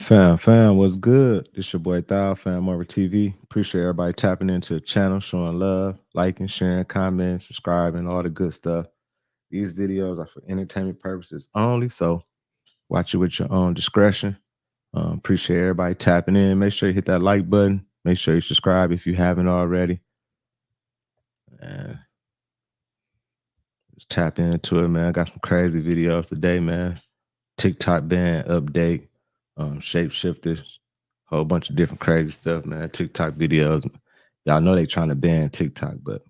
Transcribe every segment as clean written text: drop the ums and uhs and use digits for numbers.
Fam, what's good? It's your boy Thou, FamOverTV. Appreciate everybody tapping into the channel, showing love, liking, sharing, commenting, subscribing, all the good stuff. These videos are for entertainment purposes only, so watch it with your own discretion. Appreciate everybody tapping in. Make sure you hit that like button. Make sure you subscribe if you haven't already. And just tap into it, man. I got some crazy videos today, man. TikTok ban update, Shapeshifters, whole bunch of different crazy stuff, man. TikTok videos. Y'all know they trying to ban TikTok, but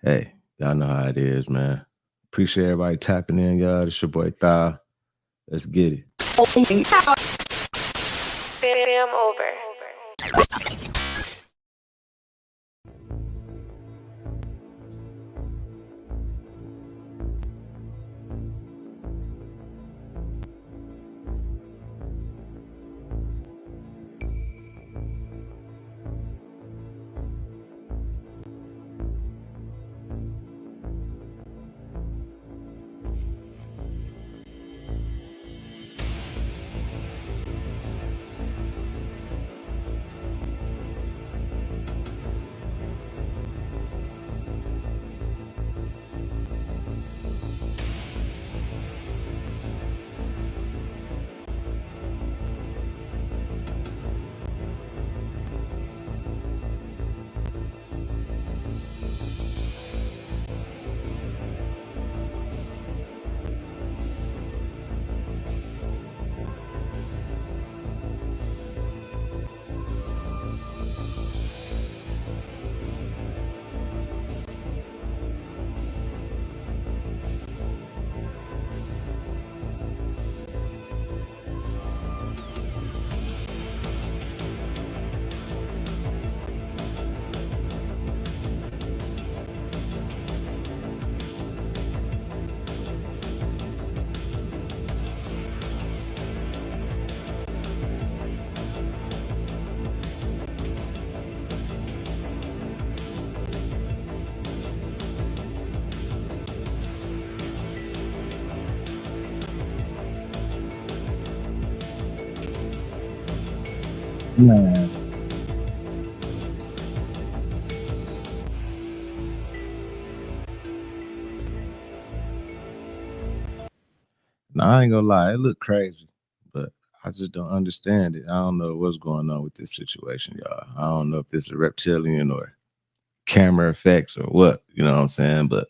hey, y'all know how it is, man. Appreciate everybody tapping in, y'all. It's your boy Thou. Let's get it. Fam over. Man. Now, I ain't gonna lie, it look crazy, but I just don't understand it. I don't know what's going on with this situation, y'all. I don't know if this is a reptilian or camera effects or what, you know what I'm saying? But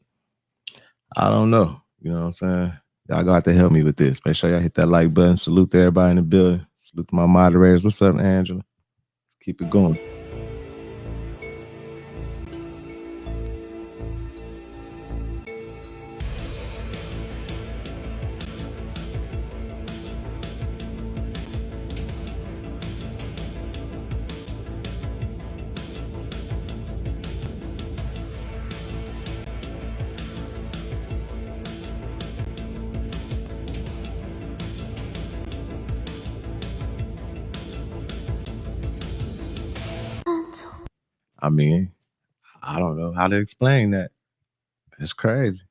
I don't know, you know what I'm saying? Y'all gonna have to help me with this. Make sure y'all hit that like button. Salute to everybody in the building. Salute to my moderators. What's up, Angela? Let's keep it going. I mean, I don't know how to explain that. It's crazy.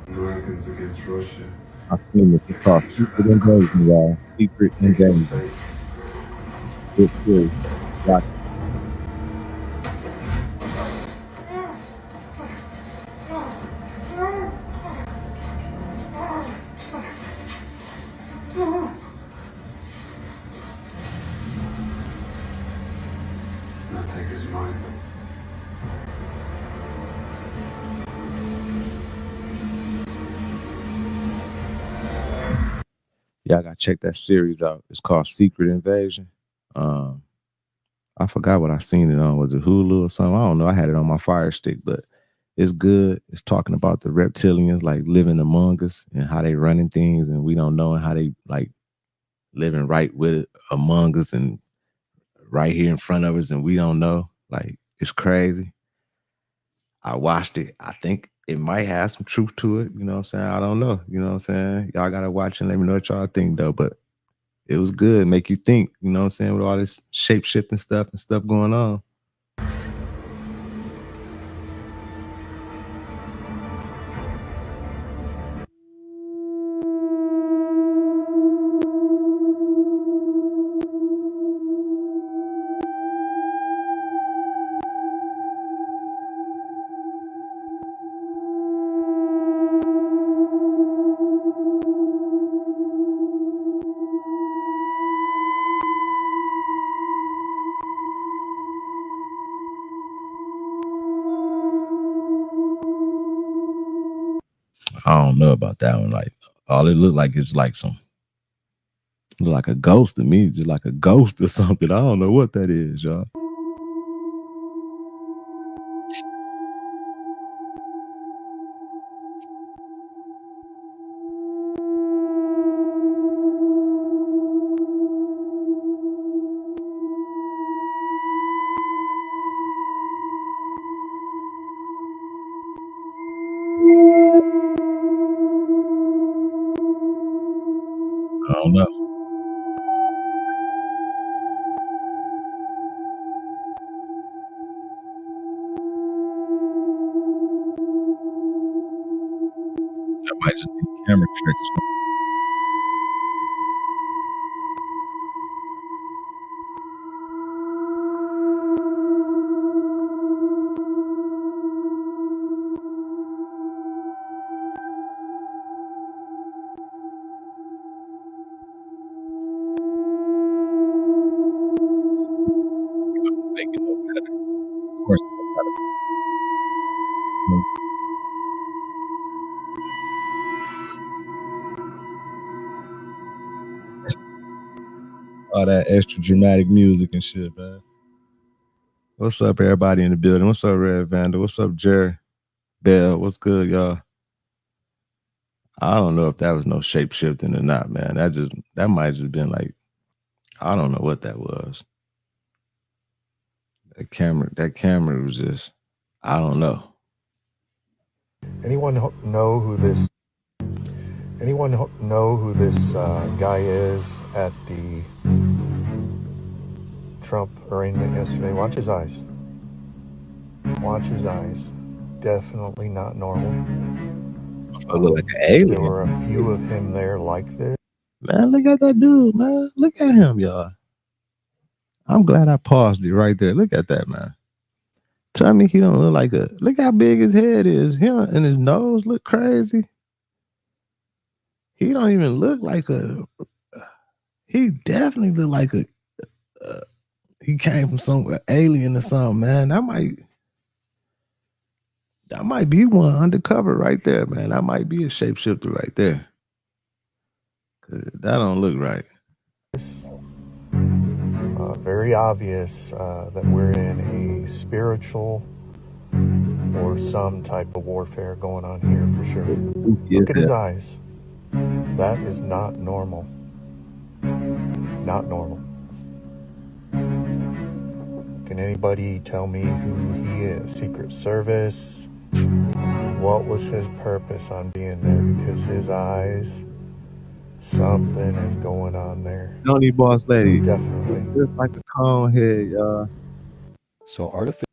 Americans against Russia. I've seen this. It's called Secret Invasion, y'all. Secret Invasion. It's serious. Watch it. Not take his mind. Y'all gotta check that series out. It's called Secret Invasion. I forgot what I seen it on. Was it Hulu or something? I don't know. I had it on my Fire Stick, but it's good. It's talking about the reptilians like living among us and how they running things, and we don't know, and how they like living right with it among us and right here in front of us, and we don't know. Like, it's crazy. I watched it. I think it might have some truth to it. You know what I'm saying? I don't know. You know what I'm saying? Y'all gotta watch and let me know what y'all think though. But it was good, make you think, you know what I'm saying, with all this shape shifting stuff and stuff going on. I don't know about that one. Like all it looked like is like look like a ghost to me, just like a ghost or something. I don't know what that is, y'all. I don't know. That might just be camera trick or something. Make it no better. Of course, they'll try to all that extra dramatic music and shit, man. What's up, everybody in the building? What's up, Red Vandal? What's up, Jerry Bell? What's good, y'all? I don't know if that was no shape shifting or not, man. That might just been like, I don't know what that was. That camera was just, I don't know. Anyone know who this guy is at the Trump arraignment yesterday? Watch his eyes. Watch his eyes. Definitely not normal. I look like an alien. There were a few of him there like this. Man, look at that dude, man. Look at him, y'all. I'm glad I paused it right there. Look at that, man. Tell me he don't look like look how big his head is. Him and his nose look crazy. He don't even look like he definitely look like he came from some alien or something, man. That might be one undercover right there, man. That might be a shapeshifter right there. That don't look right. Very obvious that we're in a spiritual or some type of warfare going on here for sure. Look at his eyes. That is not normal. Not normal. Can anybody tell me who he is? Secret Service? What was his purpose on being there? Because his eyes, something is going on there. Don't need boss lady. Definitely. Just like a cone head, y'all. So artificial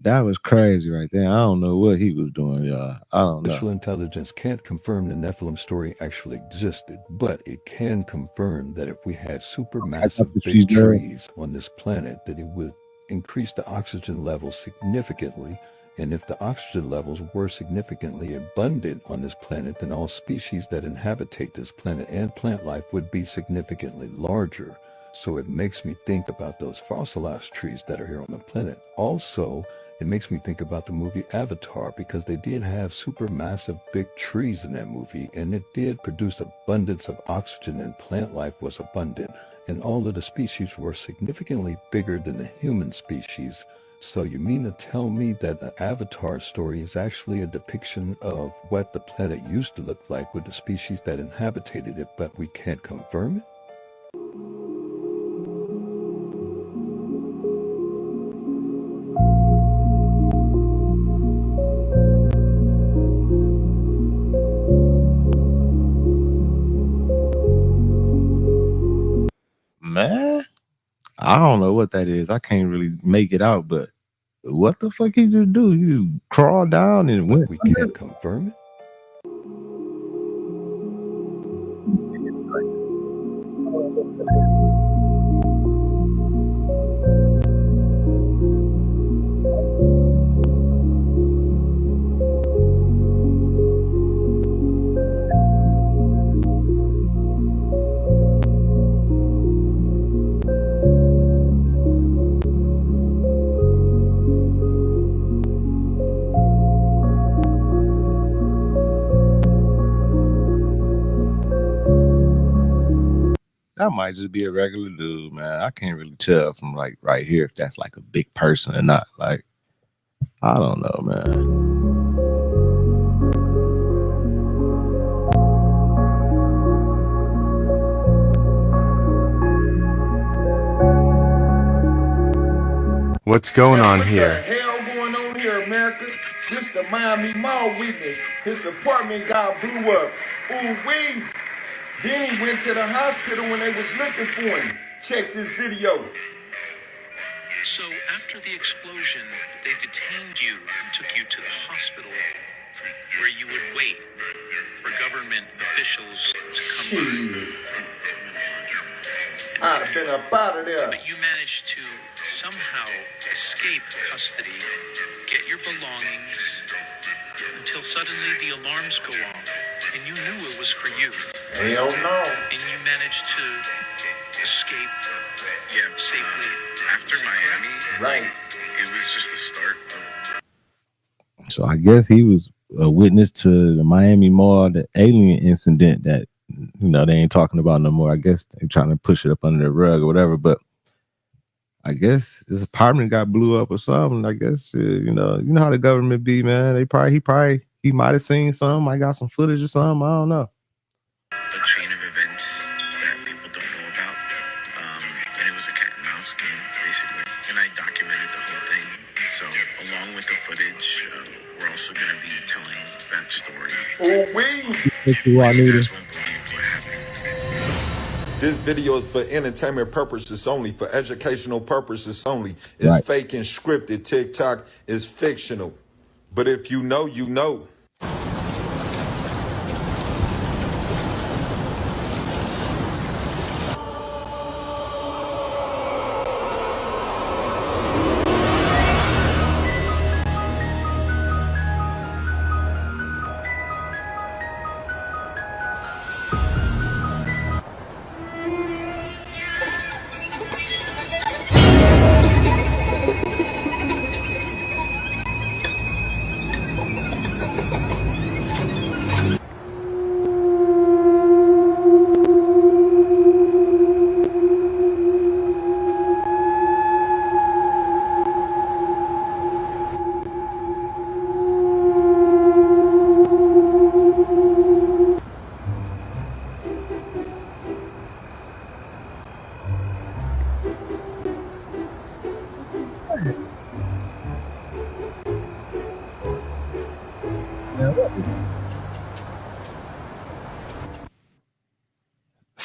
That was crazy right there. I don't know what he was doing, y'all. I don't know. Artificial intelligence can't confirm the Nephilim story actually existed, but it can confirm that if we had supermassive big trees on this planet, that it would increase the oxygen levels significantly. And if the oxygen levels were significantly abundant on this planet, then all species that inhabitate this planet and plant life would be significantly larger. So it makes me think about those fossilized trees that are here on the planet. Also, it makes me think about the movie Avatar, because they did have supermassive big trees in that movie, and it did produce abundance of oxygen, and plant life was abundant, and all of the species were significantly bigger than the human species. So you mean to tell me that the Avatar story is actually a depiction of what the planet used to look like with the species that inhabited it, but we can't confirm it? I don't know what that is. I can't really make it out, but what the fuck he just do? He just crawled down and went. We can't confirm it. That might just be a regular dude, man. I can't really tell from like right here if that's like a big person or not. Like, I don't know, man. What's going on here? What the hell going on here, America? This the Miami Mall witness. His apartment got blew up. Ooh-wee. Then he went to the hospital when they was looking for him. Check this video. So after the explosion, they detained you and took you to the hospital where you would wait for government officials to come by. I'd have been up out of there. But you managed to somehow escape custody, get your belongings, until suddenly the alarms go off, and you knew it was for you. Hell no. And you managed to escape, safely. After Miami, Right. It was just the start of... So I guess he was a witness to the Miami Mall, the alien incident that, you know, they ain't talking about no more. I guess they trying to push it up under the rug or whatever, but I guess his apartment got blew up or something. I guess, you know how the government be, man. He might have seen something. I got some footage or something. I don't know. A chain of events that people don't know about. And it was a cat and mouse game, basically. And I documented the whole thing. So along with the footage, we're also going to be telling that story. Ooh-wee. You guys won't believe what happened. This video is for entertainment purposes only, for educational purposes only. It's Right. fake and scripted. TikTok is fictional. But if you know, you know.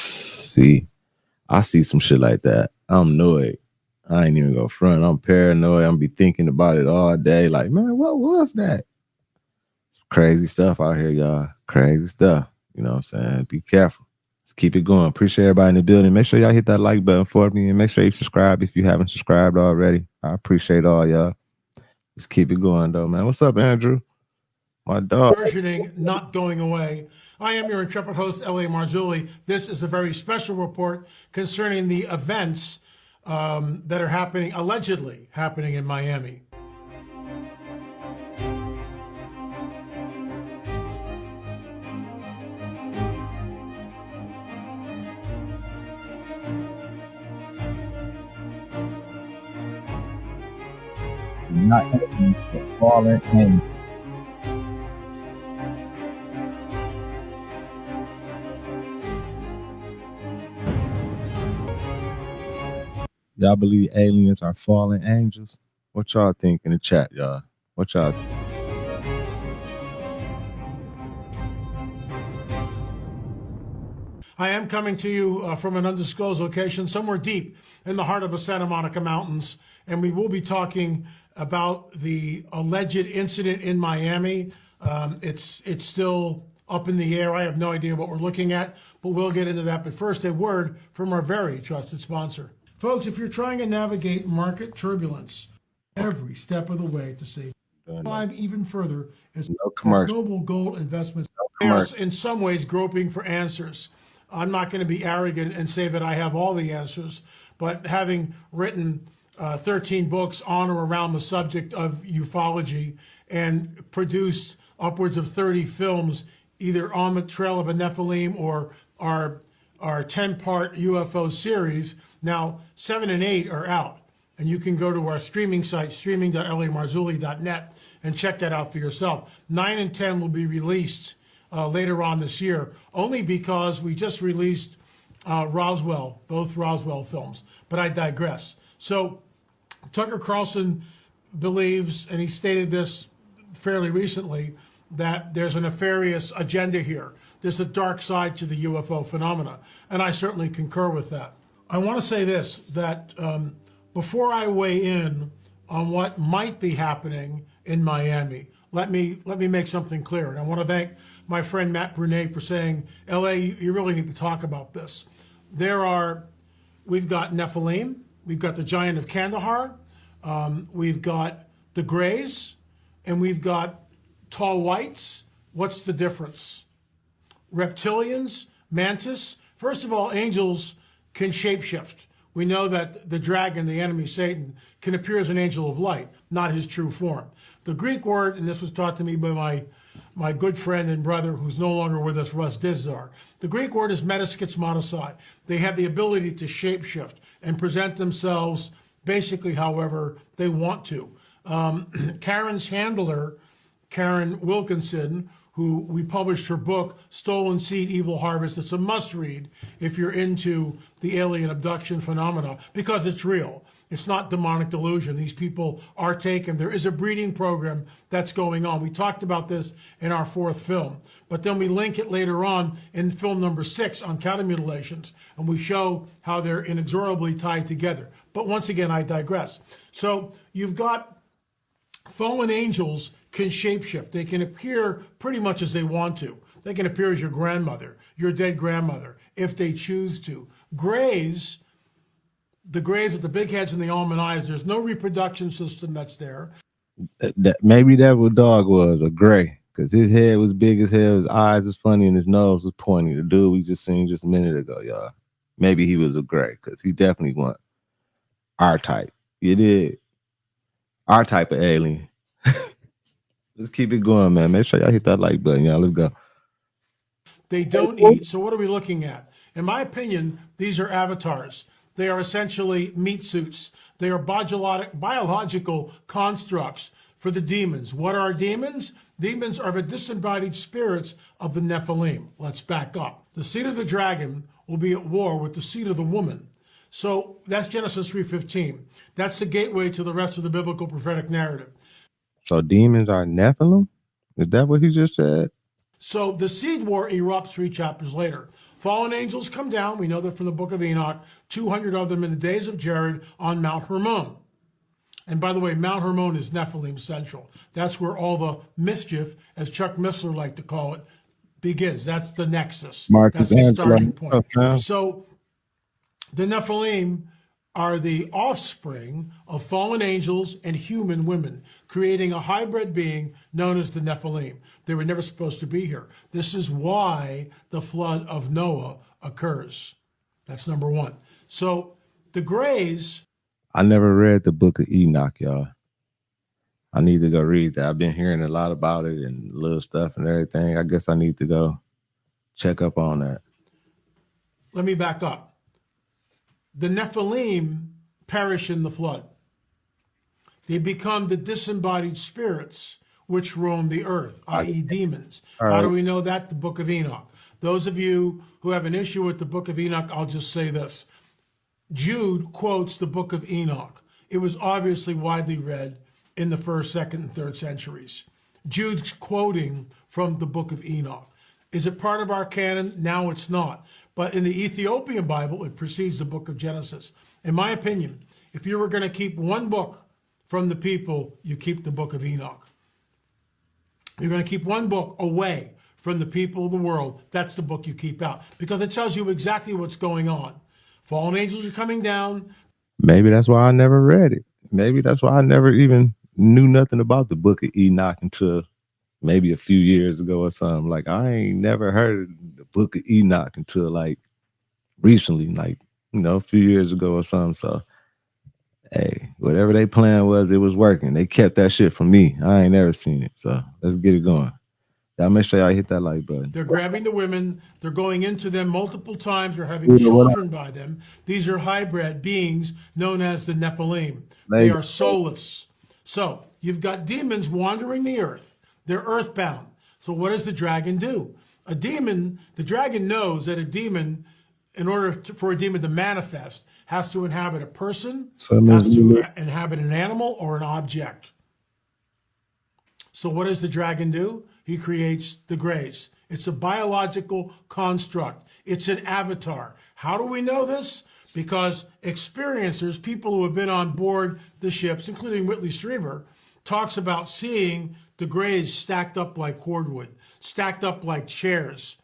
See, I see some shit like that. I'm annoyed. I ain't even go front. I'm paranoid. I'm be thinking about it all day. Like, man, what was that? Some crazy stuff out here, y'all. Crazy stuff. You know what I'm saying? Be careful. Let's keep it going. Appreciate everybody in the building. Make sure y'all hit that like button for me, and make sure you subscribe if you haven't subscribed already. I appreciate all y'all. Let's keep it going, though, man. What's up, Andrew? My dog. Versioning not going away. I am your intrepid host, L.A. Marzulli. This is a very special report concerning the events that are allegedly happening in Miami. Not falling angels. Y'all believe aliens are fallen angels? What y'all think in the chat, y'all? What y'all think? I am coming to you from an undisclosed location, somewhere deep in the heart of the Santa Monica Mountains, and we will be talking about the alleged incident in Miami. It's still up in the air. I have no idea what we're looking at, but we'll get into that. But first, a word from our very trusted sponsor. Folks, if you're trying to navigate market turbulence every step of the way to save climb even further as Noble Gold Investments, they are in some ways groping for answers. I'm not going to be arrogant and say that I have all the answers, but having written 13 books on or around the subject of ufology and produced upwards of 30 films, either on the trail of a Nephilim or our 10-part UFO series. Now, 7 and 8 are out, and you can go to our streaming site, streaming.lamarzulli.net, and check that out for yourself. 9 and 10 will be released later on this year, only because we just released Roswell, both Roswell films. But I digress. So Tucker Carlson believes, and he stated this fairly recently, that there's a nefarious agenda here. There's a dark side to the UFO phenomena, and I certainly concur with that. I want to say this, that before I weigh in on what might be happening in Miami, let me make something clear. And I want to thank my friend Matt Brunet for saying, LA, you really need to talk about this. We've got Nephilim, we've got the Giant of Kandahar, we've got the Greys, and we've got tall whites. What's the difference? Reptilians, mantis. First of all, angels can shapeshift. We know that the dragon, the enemy Satan, can appear as an angel of light, not his true form. The Greek word, and this was taught to me by my good friend and brother who's no longer with us, Russ Dizdar. The Greek word is metaskitsmonosai. They have the ability to shapeshift and present themselves basically however they want to. Karen's handler, Karen Wilkinson, who we published her book, Stolen Seed, Evil Harvest. It's a must-read if you're into the alien abduction phenomena, because it's real. It's not demonic delusion. These people are taken. There is a breeding program that's going on. We talked about this in our 4th film, but then we link it later on in film number 6 on counter mutilations, and we show how they're inexorably tied together. But once again, I digress. So you've got fallen angels can shapeshift. They can appear pretty much as they want to. They can appear as your grandmother, your dead grandmother, if they choose to. Greys, the Greys with the big heads and the almond eyes, there's no reproduction system that's there. Maybe that what dog was, a gray, because his head was big as hell, his eyes was funny, and his nose was pointy. The dude we just seen just a minute ago, y'all. Maybe he was a gray, because he definitely want our type. You did. Our type of alien. Let's keep it going, man. Make sure y'all hit that like button, y'all. Let's go. They don't eat. So what are we looking at? In my opinion, these are avatars. They are essentially meat suits. They are biological constructs for the demons. What are demons? Demons are the disembodied spirits of the Nephilim. Let's back up. The seed of the dragon will be at war with the seed of the woman. So that's Genesis 3:15. That's the gateway to the rest of the biblical prophetic narrative. So demons are Nephilim? Is that what he just said? So the seed war erupts 3 chapters later. Fallen angels come down. We know that from the book of Enoch, 200 of them in the days of Jared on Mount Hermon. And by the way, Mount Hermon is Nephilim Central. That's where all the mischief, as Chuck Missler liked to call it, begins. That's the nexus. That's the starting point. So the Nephilim are the offspring of fallen angels and human women, creating a hybrid being known as the Nephilim. They were never supposed to be here. This is why the flood of Noah occurs. That's number 1. So the Greys. I never read the book of Enoch, y'all. I need to go read that. I've been hearing a lot about it and little stuff and everything. I guess I need to go check up on that. Let me back up. The Nephilim perish in the flood. They become the disembodied spirits which roam the earth, i.e. demons. How do we know that? The book of Enoch. Those of you who have an issue with the book of Enoch, I'll just say this. Jude quotes the book of Enoch. It was obviously widely read in the 1st, 2nd, and 3rd centuries. Jude's quoting from the book of Enoch. Is it part of our canon? Now it's not. But in the Ethiopian Bible, it precedes the book of Genesis. In my opinion, if you were going to keep one book from the people, you keep the book of Enoch. You're going to keep one book away from the people of the world. That's the book you keep out because it tells you exactly what's going on. Fallen angels are coming down. Maybe that's why I never read it. Maybe that's why I never even knew nothing about the book of Enoch until maybe a few years ago or something. Like I ain't never heard the book of Enoch until like recently, like, you know, a few years ago or something. So hey, whatever they plan was, it was working. They kept that shit from me. I ain't never seen it. So let's get it going. Y'all make sure y'all hit that like button. They're grabbing the women. They're going into them multiple times. They're having children by them. These are hybrid beings known as the Nephilim. They are soulless. So you've got demons wandering the earth. They're earthbound. So what does the dragon do? A demon, the dragon knows that a demon, in order for a demon to manifest, has to inhabit a person, has to inhabit an animal or an object. So what does the dragon do? He creates the grace. It's a biological construct. It's an avatar. How do we know this? Because experiencers, people who have been on board the ships, including Whitley Strieber, talks about seeing the grays stacked up like cordwood, stacked up like chairs,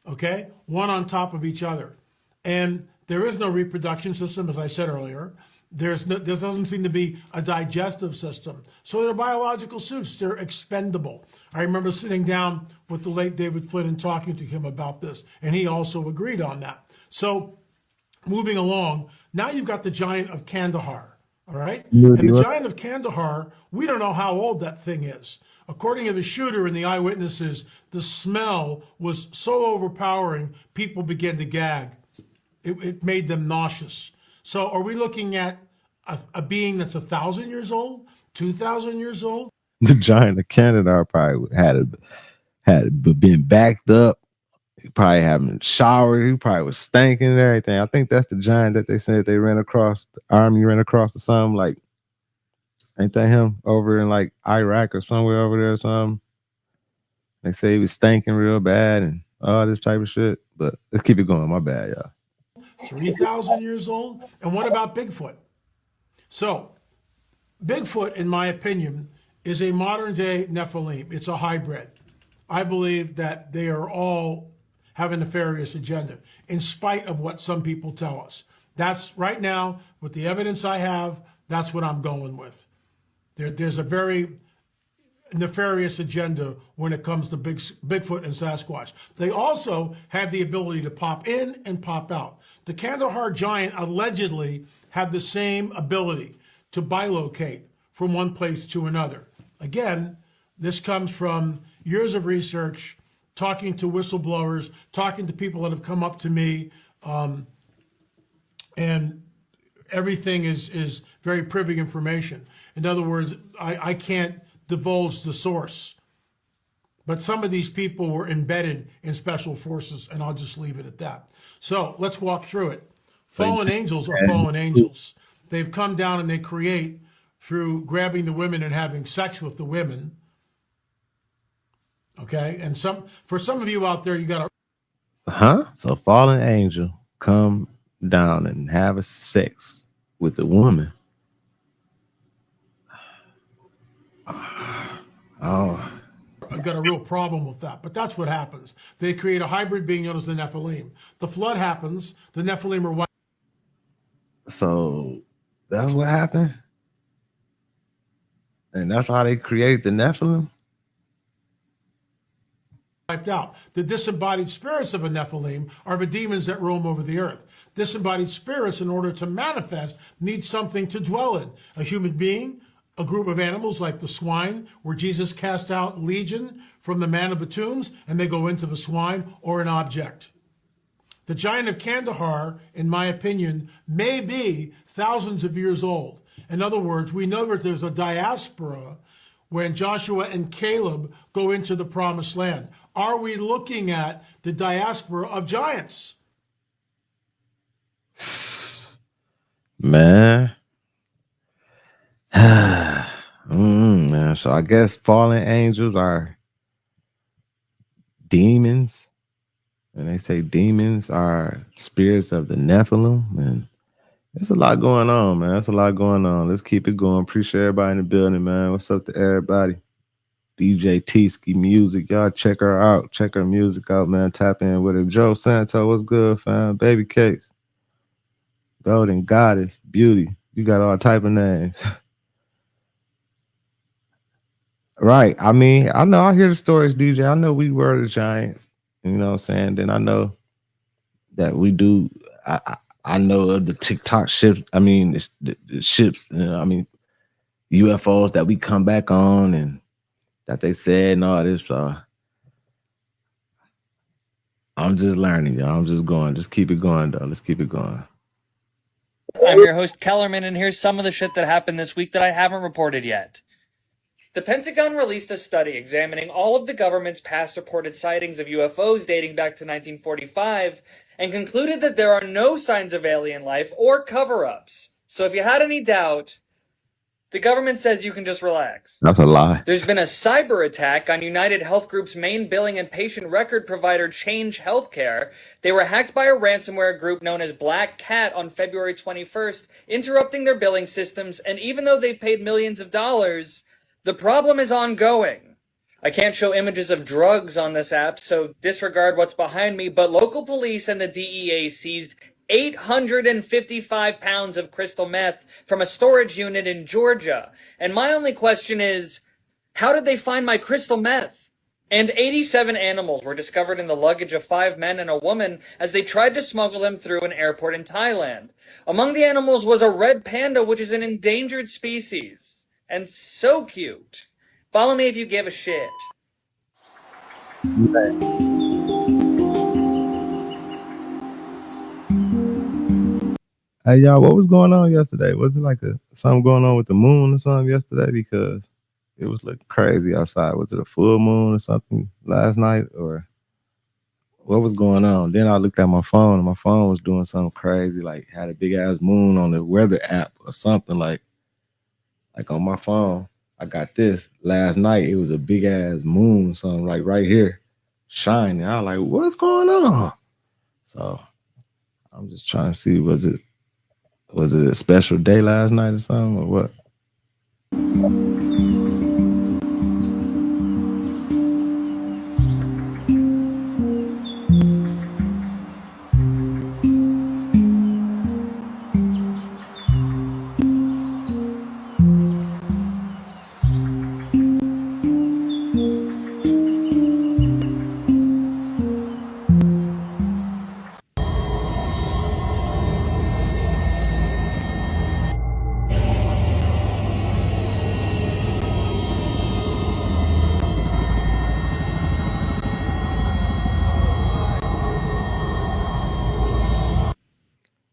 okay? One on top of each other. And there is no reproduction system, as I said earlier. There doesn't seem to be a digestive system. So they're biological suits. They're expendable. I remember sitting down with the late David Flynn and talking to him about this, and he also agreed on that. So moving along, now you've got the giant of Kandahar, all right? And the giant of Kandahar, we don't know how old that thing is. According to the shooter and the eyewitnesses, the smell was so overpowering, people began to gag. It made them nauseous. So are we looking at a being that's 1,000 years old, 2,000 years old? The giant of Canada probably had been backed up. He probably haven't showered. He probably was stinking and everything. I think that's the giant that they said they ran across, the army ran across or something. Like, ain't that him over in like Iraq or somewhere over there or something? They say he was stinking real bad and all this type of shit. But let's keep it going. My bad, y'all. 3,000 years old? And what about Bigfoot? So, Bigfoot, in my opinion, is a modern-day Nephilim. It's a hybrid. I believe that they are all have a nefarious agenda, in spite of what some people tell us. That's right now, with the evidence I have, that's what I'm going with. There's a very nefarious agenda when it comes to Bigfoot and Sasquatch. They also have the ability to pop in and pop out. The Kandahar giant allegedly had the same ability to bilocate from one place to another. Again, this comes from years of research, talking to whistleblowers, talking to people that have come up to me, and everything is very privy information. In other words, I can't divulge the source. But some of these people were embedded in special forces, and I'll just leave it at that. So let's walk through it. Fallen angels are fallen angels. They've come down and they create through grabbing the women and having sex with the women. Okay, and for some of you out there, you got to... So fallen angel come down and have a sex with the woman. Oh, I've got a real problem with that, but that's what happens. They create a hybrid being known as the Nephilim. The flood happens. The Nephilim are wiped. So that's what happened? And that's how they create the Nephilim? Wiped out. The disembodied spirits of a Nephilim are the demons that roam over the earth. Disembodied spirits, in order to manifest, need something to dwell in. A human being, a group of animals like the swine, where Jesus cast out legion from the man of the tombs, and they go into the swine, or an object. The giant of Kandahar, in my opinion, may be thousands of years old. In other words, we know that there's a diaspora when Joshua and Caleb go into the promised land. Are we looking at the diaspora of giants? Man. Man. So I guess fallen angels are demons, and they say demons are spirits of the Nephilim, and there's a lot going on, man. That's a lot going on. Let's keep it going. Appreciate everybody in the building, man. What's up to everybody? DJ T-Ski Music. Y'all check her out. Check her music out, man. Tap in with her. Joe Santo, what's good, fam? Baby Cakes. Golden Goddess. Beauty. You got all type of names. Right. I mean, I know I hear the stories, DJ. I know we were the Giants. You know what I'm saying? Then I know that we do. I know of the TikTok ships. I mean, the ships. I mean, UFOs that we come back on, and that they said, no, this. I'm just learning, y'all. I'm just going. Just keep it going, though. Let's keep it going. I'm your host, Kellerman, and here's some of the shit that happened this week that I haven't reported yet. The Pentagon released a study examining all of the government's past reported sightings of UFOs dating back to 1945 and concluded that there are no signs of alien life or cover-ups. So if you had any doubt, the government says you can just relax. That's a lie. There's been a cyber attack on United Health Group's main billing and patient record provider, Change Healthcare. They were hacked by a ransomware group known as Black Cat on February 21st, interrupting their billing systems, and even though they've paid millions of dollars, the problem is ongoing. I can't show images of drugs on this app, so disregard what's behind me, but local police and the DEA seized 855 pounds of crystal meth from a storage unit in Georgia. And my only question is, how did they find my crystal meth? And 87 animals were discovered in the luggage of 5 men and a woman as they tried to smuggle them through an airport in Thailand. Among the animals was a red panda, which is an endangered species. And so cute. Follow me if you give a shit. Hey, y'all, what was going on yesterday? Was it like something going on with the moon or something yesterday? Because it was looking crazy outside. Was it a full moon or something last night? Or what was going on? Then I looked at my phone, and my phone was doing something crazy, like had a big-ass moon on the weather app or something like on my phone. I got this last night. It was a big-ass moon, something like right here, shining. I was like, what's going on? So I'm just trying to see, was it a special day last night or something, or what?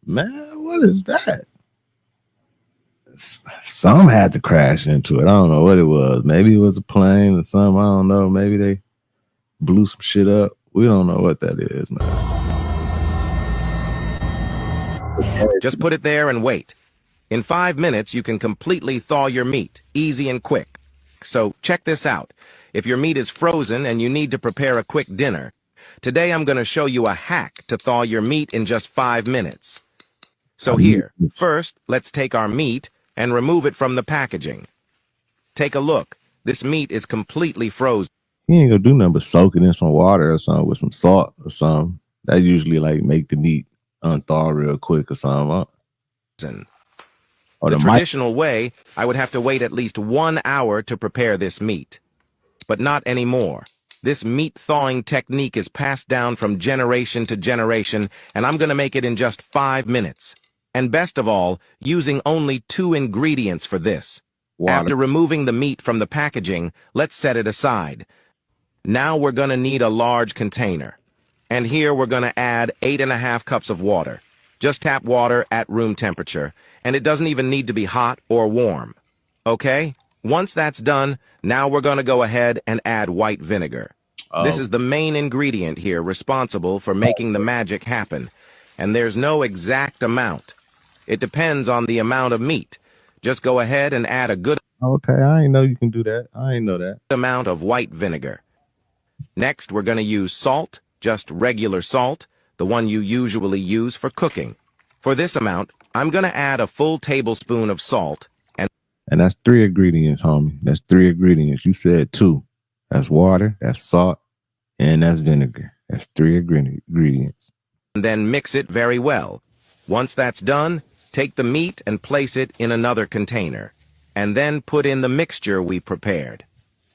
Man, what is that? Some had to crash into it. I don't know what it was. Maybe it was a plane or something. I don't know. Maybe they blew some shit up. We don't know what that is, man. Just put it there and wait. In 5 minutes, you can completely thaw your meat, easy and quick. So check this out. If your meat is frozen and you need to prepare a quick dinner, today I'm going to show you a hack to thaw your meat in just 5 minutes. So here, first, let's take our meat and remove it from the packaging. Take a look. This meat is completely frozen. He ain't gonna do nothing but soak it in some water or something with some salt or something. That usually like make the meat unthaw real quick or something. The traditional way, I would have to wait at least 1 hour to prepare this meat. But not anymore. This meat thawing technique is passed down from generation to generation, and I'm gonna make it in just 5 minutes. And best of all, using only 2 ingredients for this. Water. After removing the meat from the packaging, let's set it aside. Now we're gonna need a large container. And here we're gonna add 8.5 cups of water. Just tap water at room temperature, and it doesn't even need to be hot or warm. Okay? Once that's done, now we're gonna go ahead and add white vinegar. This is the main ingredient here responsible for making the magic happen. And there's no exact amount. It depends on the amount of meat. Just go ahead and add a good Okay, I ain't know you can do that. I ain't know that. amount of white vinegar. Next, we're going to use salt, just regular salt, the one you usually use for cooking. For this amount, I'm going to add a full tablespoon of salt. And that's 3 ingredients, homie. That's 3 ingredients. You said 2. That's water, that's salt, and that's vinegar. That's 3 ingredients. And then mix it very well. Once that's done, take the meat and place it in another container. And then put in the mixture we prepared.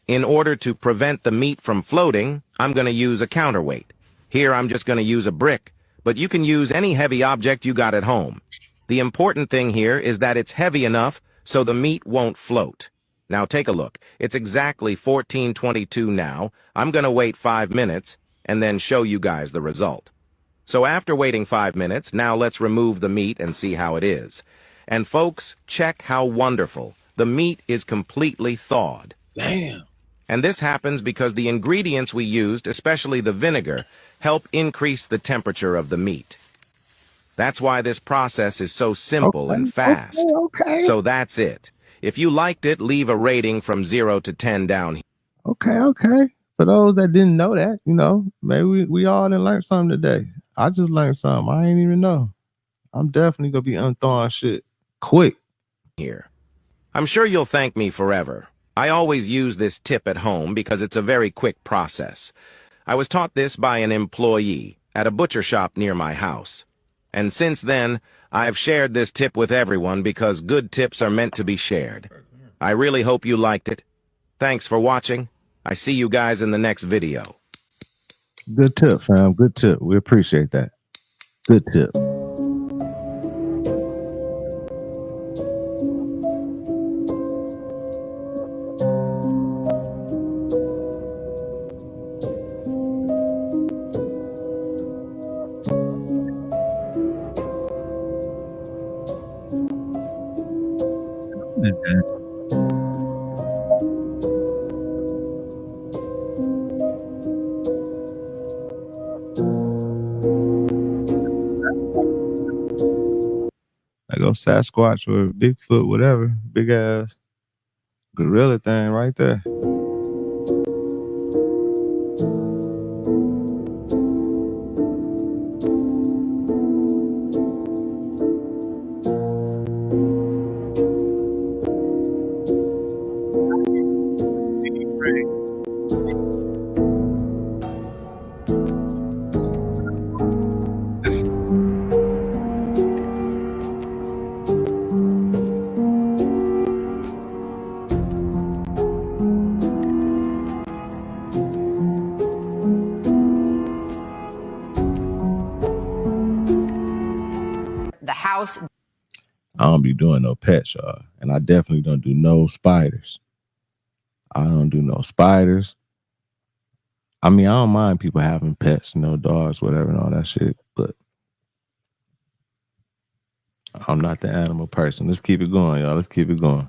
In order to prevent the meat from floating, I'm going to use a counterweight. Here I'm just going to use a brick, but you can use any heavy object you got at home. The important thing here is that it's heavy enough so the meat won't float. Now take a look. It's exactly 14:22 now. I'm going to wait 5 minutes and then show you guys the result. So after waiting 5 minutes, now let's remove the meat and see how it is. And folks, check how wonderful. The meat is completely thawed. Damn. And this happens because the ingredients we used, especially the vinegar, help increase the temperature of the meat. That's why this process is so simple and fast. Okay. So that's it. If you liked it, leave a rating from 0 to 10 down here. Okay. For those that didn't know that, maybe we all done learned something today. I just learned something. I ain't even know. I'm definitely going to be unthawing shit quick. Here. I'm sure you'll thank me forever. I always use this tip at home because it's a very quick process. I was taught this by an employee at a butcher shop near my house. And since then, I've shared this tip with everyone because good tips are meant to be shared. I really hope you liked it. Thanks for watching. I see you guys in the next video. Good tip, fam. Good tip. We appreciate that. Good tip. What is that? Like a Sasquatch or Bigfoot, whatever, big ass gorilla thing right there. The house. I don't be doing no pets, y'all. And I definitely don't do no spiders. I don't do no spiders. I mean, I don't mind people having pets, dogs, whatever, and all that shit. But I'm not the animal person. Let's keep it going, y'all. Let's keep it going.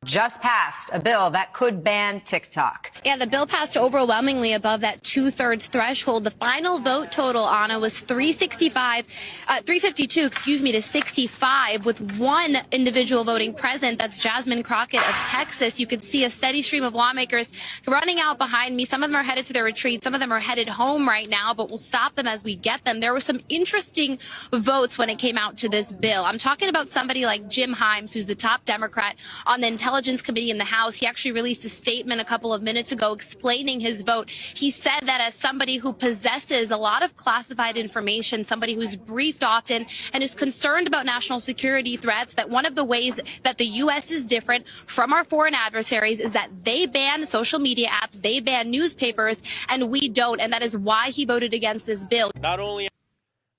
Just passed a bill that could ban TikTok. Yeah, the bill passed overwhelmingly above that 2/3 threshold. The final vote total, Anna, was 352, to 65, with one individual voting present. That's Jasmine Crockett of Texas. You could see a steady stream of lawmakers running out behind me. Some of them are headed to their retreat. Some of them are headed home right now, but we'll stop them as we get them. There were some interesting votes when it came out to this bill. I'm talking about somebody like Jim Himes, who's the top Democrat on the Intelligence Committee in the House. He actually released a statement a couple of minutes ago explaining his vote. He said that as somebody who possesses a lot of classified information, somebody who's briefed often and is concerned about national security threats, that one of the ways that the U.S. is different from our foreign adversaries is that they ban social media apps, they ban newspapers, and we don't. And that is why he voted against this bill. Not only.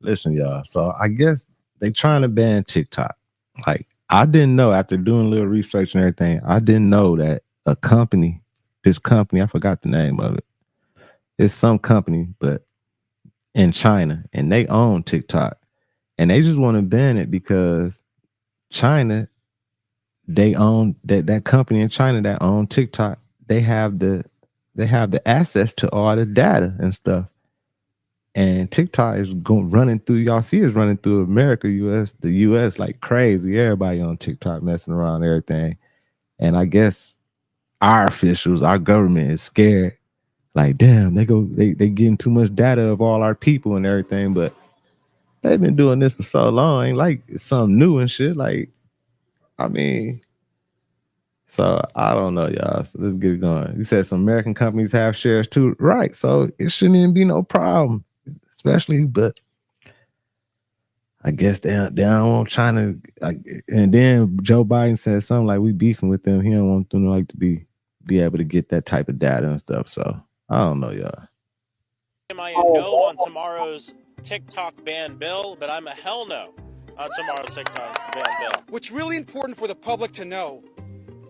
Listen, y'all. So I guess they trying to ban TikTok. Like, I didn't know, after doing a little research and everything, I didn't know that this company, I forgot the name of it. It's some company, but in China, and they own TikTok. And they just want to ban it because China, they own that company in China that own TikTok. They have the access to all the data and stuff. And TikTok is running through, y'all see it's running through America, the US like crazy. Everybody on TikTok messing around and everything. And I guess our officials, our government is scared Like, damn, they getting too much data of all our people and everything, but they've been doing this for so long. Ain't like it's something new and shit. Like, I mean, so I don't know, y'all. So let's get it going. You said some American companies have shares too, right? So it shouldn't even be no problem, especially. But I guess they don't want China. Like, and then Joe Biden said something like, "We beefing with them. He don't want them like to be able to get that type of data and stuff." So I don't know, y'all. Am I a no on tomorrow's TikTok ban bill? But I'm a hell no on tomorrow's TikTok ban bill. What's really important for the public to know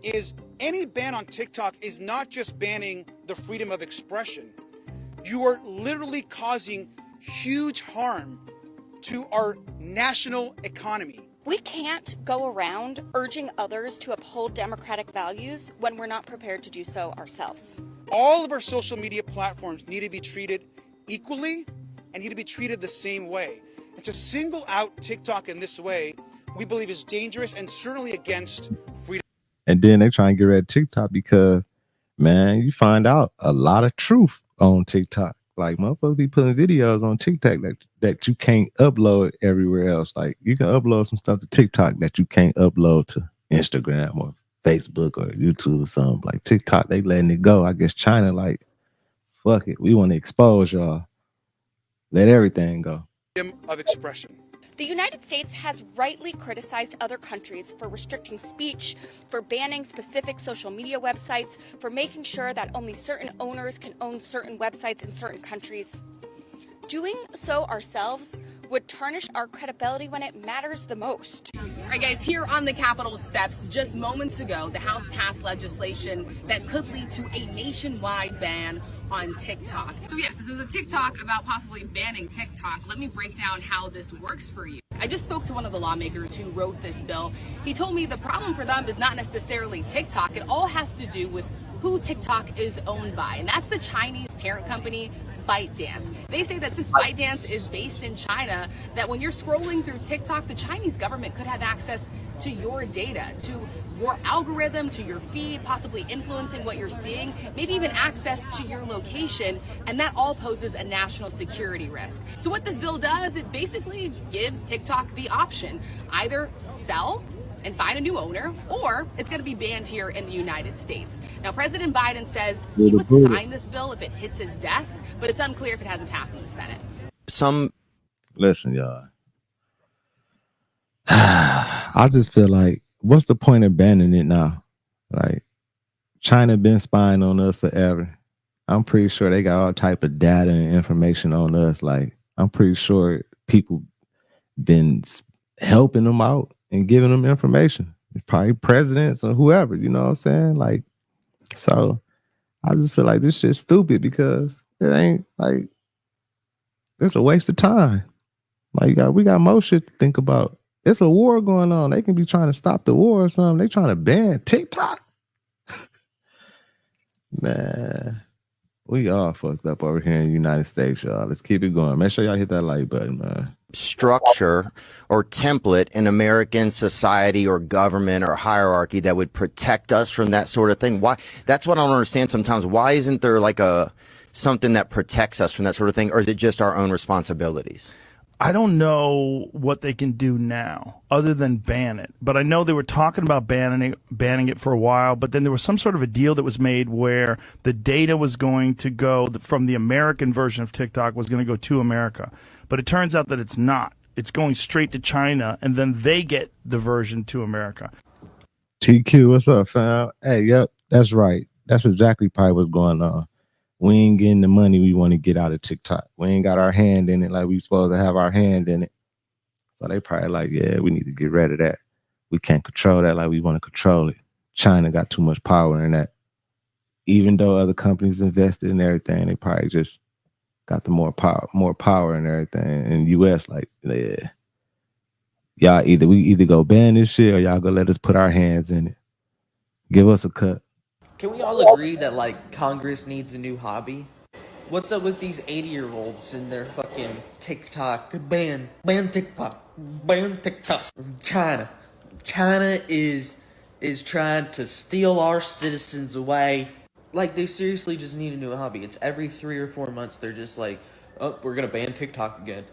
is any ban on TikTok is not just banning the freedom of expression. You are literally causing huge harm to our national economy. We can't go around urging others to uphold democratic values when we're not prepared to do so ourselves. All of our social media platforms need to be treated equally and need to be treated the same way. And to single out TikTok in this way, we believe is dangerous and certainly against freedom. And then they try and get rid of TikTok because, man, you find out a lot of truth on TikTok. Like, motherfuckers be putting videos on TikTok that you can't upload everywhere else. Like, you can upload some stuff to TikTok that you can't upload to Instagram or Facebook or YouTube or something. Like, TikTok, they letting it go. I guess China, like, fuck it. We want to expose y'all. Let everything go. Freedom of expression. The United States has rightly criticized other countries for restricting speech, for banning specific social media websites, for making sure that only certain owners can own certain websites in certain countries. Doing so ourselves would tarnish our credibility when it matters the most. All right, guys, here on the Capitol steps, just moments ago, the House passed legislation that could lead to a nationwide ban on TikTok. So yes, this is a TikTok about possibly banning TikTok. Let me break down how this works for you. I just spoke to one of the lawmakers who wrote this bill. He told me the problem for them is not necessarily TikTok. It all has to do with who TikTok is owned by, and that's the Chinese parent company, ByteDance. They say that since ByteDance is based in China, that when you're scrolling through TikTok, the Chinese government could have access to your data, to your algorithm, to your feed, possibly influencing what you're seeing, maybe even access to your location, and that all poses a national security risk. So what this bill does, it basically gives TikTok the option, either sell and find a new owner, or it's going to be banned here in the United States. Now, President Biden says he would sign this bill if it hits his desk, but it's unclear if it hasn't passed in the Senate. Listen, y'all. I just feel like, what's the point of banning it now? Like, China been spying on us forever. I'm pretty sure they got all type of data and information on us. Like, I'm pretty sure people been helping them out and giving them information. Probably presidents or whoever, you know what I'm saying? Like, so I just feel like this shit's stupid because it ain't like, it's a waste of time. Like, we got more shit to think about. It's a war going on. They can be trying to stop the war or something. They trying to ban TikTok. Man, we all fucked up over here in the United States, y'all. Let's keep it going. Make sure y'all hit that like button, man. Structure or template in American society or government or hierarchy that would protect us from that sort of thing. Why? That's what I don't understand sometimes. Why isn't there like something that protects us from that sort of thing, or is it just our own responsibilities? I don't know what they can do now other than ban it. But I know they were talking about banning it for a while, but then there was some sort of a deal that was made where the data was going to go from the American version of TikTok was going to go to America. But it turns out that it's not. It's going straight to China, and then they get the version to America. TQ, what's up, fam? Hey, yep, that's right. That's exactly probably what's going on. We ain't getting the money we want to get out of TikTok. We ain't got our hand in it like we supposed to have our hand in it. So they probably like, yeah, we need to get rid of that. We can't control that like we want to control it. China got too much power in that. Even though other companies invested in everything, they probably just got the more power and everything. In the US, like, yeah. Y'all we either go ban this shit or y'all go let us put our hands in it. Give us a cut. Can we all agree that, like, Congress needs a new hobby? What's up with these 80-year-olds and their fucking TikTok? Ban TikTok. Ban TikTok. China is trying to steal our citizens away. Like, they seriously just need a new hobby. It's every 3 or 4 months they're just like, oh, we're gonna ban TikTok again.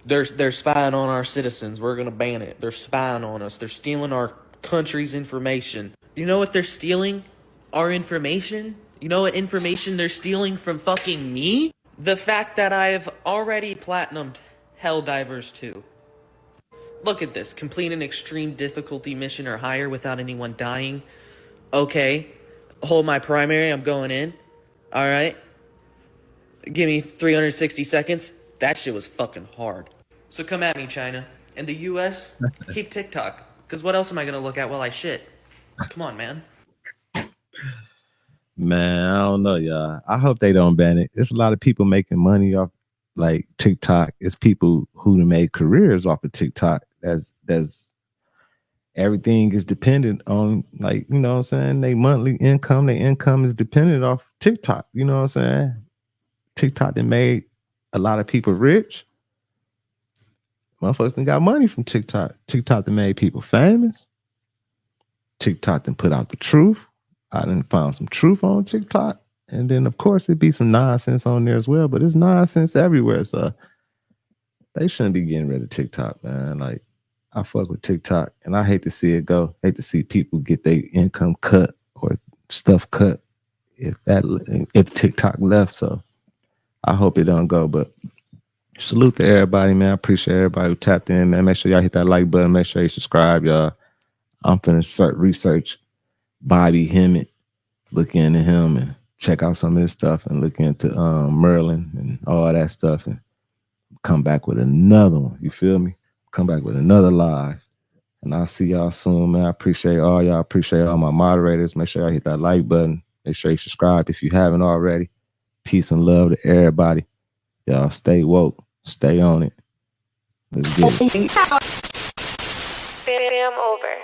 They're spying on our citizens. We're gonna ban it. They're spying on us. They're stealing our country's information. You know what they're stealing? Our information? You know what information they're stealing from fucking me? The fact that I've already platinumed Helldivers 2. Look at this. Complete an extreme difficulty mission or higher without anyone dying. Okay. Hold my primary. I'm going in. Alright. Give me 360 seconds. That shit was fucking hard. So come at me, China. And the US, keep TikTok. Because what else am I going to look at while I shit? Come on, man. Man, I don't know, y'all. I hope they don't ban it. There's a lot of people making money off like TikTok. It's people who made careers off of TikTok. That's everything is dependent on, like, you know what I'm saying? They monthly income, their income is dependent off TikTok. You know what I'm saying? TikTok that made a lot of people rich. Motherfuckers done got money from TikTok. TikTok that made people famous. TikTok that put out the truth. I done found some truth on TikTok. And then, of course, it'd be some nonsense on there as well. But it's nonsense everywhere. So they shouldn't be getting rid of TikTok, man. Like, I fuck with TikTok. And I hate to see it go. Hate to see people get their income cut or stuff cut if TikTok left. So I hope it don't go. But salute to everybody, man. I appreciate everybody who tapped in, man. Make sure y'all hit that like button. Make sure you subscribe, y'all. I'm finna research Bobby Hemmett, look into him and check out some of his stuff and look into Merlin and all that stuff and come back with another one. You feel me? Come back with another live. And I'll see y'all soon, man. I appreciate all y'all. Appreciate all my moderators. Make sure y'all hit that like button. Make sure you subscribe if you haven't already. Peace and love to everybody. Y'all stay woke. Stay on it. Let's get it. Fam over.